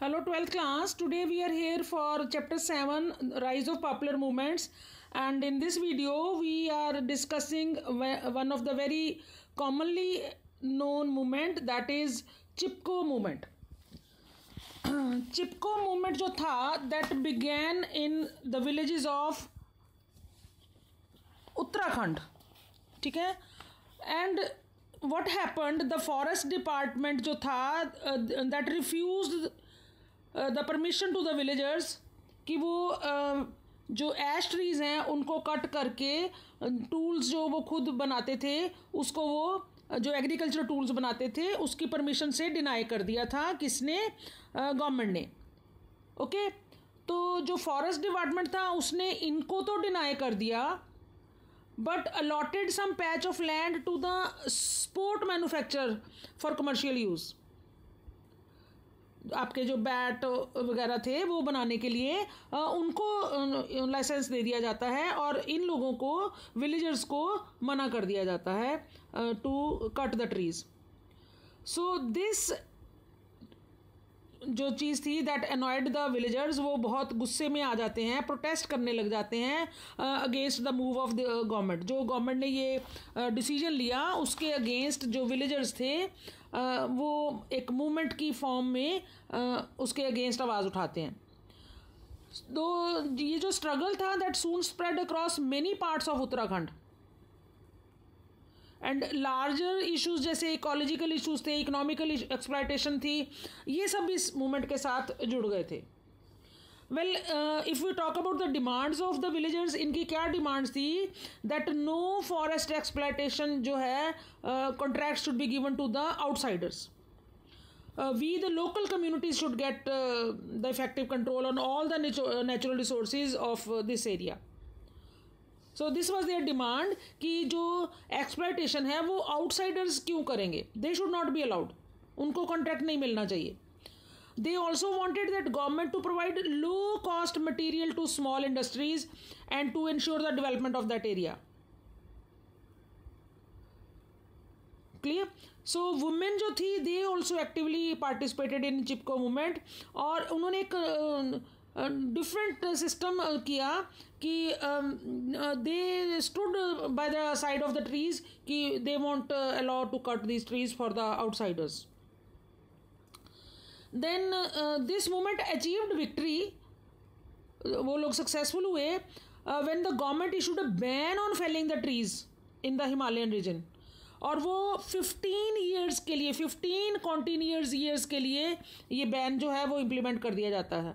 Hello 12th class. Today we are here for chapter 7 Rise of Popular Movements, and in this video we are discussing one of the very commonly known movement, that is Chipko movement. Chipko movement जो था that began in the villages of Uttarakhand, ठीक है. And what happened, the forest department जो था that refused the permission to the villagers कि वो जो ऐश trees हैं उनको कट करके टूल्स जो वो खुद बनाते थे उसको वो जो एग्रीकल्चर टूल्स बनाते थे उसकी परमिशन से डिनाई कर दिया था. किसने? गवर्नमेंट ने. ओके, तो जो फॉरेस्ट डिपार्टमेंट था उसने इनको तो डिनाई कर दिया, but allotted some patch of land to the sport manufacturer for commercial use. आपके जो बैट वगैरह थे वो बनाने के लिए उनको लाइसेंस दे दिया जाता है, और इन लोगों को, विलेजर्स को मना कर दिया जाता है to cut the trees. So this जो चीज़ थी दैट अनॉयड द विलेजर्स, वो बहुत गुस्से में आ जाते हैं, प्रोटेस्ट करने लग जाते हैं against the move of the government. जो गवर्नमेंट ने ये डिसीजन लिया उसके अगेंस्ट जो विलेजर्स थे वो एक मूवमेंट की फॉर्म में उसके अगेंस्ट आवाज़ उठाते हैं. तो ये जो स्ट्रगल था that soon spread across many parts of Uttarakhand, and larger issues जैसे इकोलॉजिकल इश्यूज थे, इकोनॉमिकल एक्सप्लॉयटेशन थी, ये सब इस मूवमेंट के साथ जुड़ गए थे. Well, if we talk about the demands of the villagers, इनकी क्या डिमांड्स थी? दैट नो फॉरेस्ट एक्सप्लॉयटेशन जो है contract should be given to the outsiders. We the local communities should get the effective control on all the natural resources of this area. So this was their demand कि जो exploitation है वो outsiders क्यों करेंगे, they should not be allowed, उनको contract नहीं मिलना चाहिए. They also wanted that government to provide low cost material to small industries and to ensure the development of that area. Clear? So women जो थी they also actively participated in Chipko movement, और उन्होंने एक different system किया कि they stood by the side of the trees कि they won't allow to cut these trees for the outsiders. Then this movement achieved victory, वो लोग successful हुए when the government issued a ban on felling the trees in the Himalayan region. और वो 15 years के लिए, 15 continuous years के लिए ये बैन जो है वो इम्प्लीमेंट कर दिया जाता है.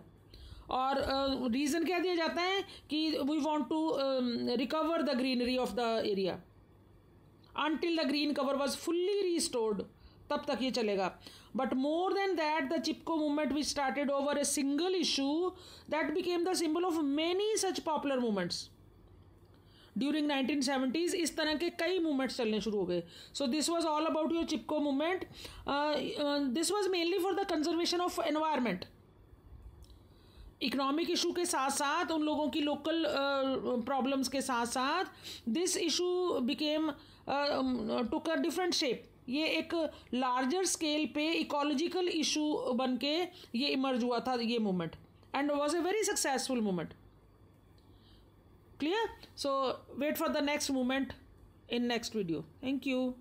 और रीज़न क्या दिया जाता है कि we want to recover the greenery of the area until the green cover was fully restored, तब तक ये चलेगा. But more than that the Chipko movement which started over a single issue that became the symbol of many such popular movements. During 1970s इस तरह के कई movements चलने शुरू हो गए. सो this was all about your Chipko movement. This was mainly for the conservation of environment. Economic issue के साथ साथ उन लोगों की लोकल प्रॉब्लम्स के साथ साथ this issue became took a different shape. ये एक लार्जर स्केल पे इकोलॉजिकल इशू बन के ये इमर्ज हुआ था ये movement, and was a very successful movement. Clear? So wait for the next movement in next video. Thank you.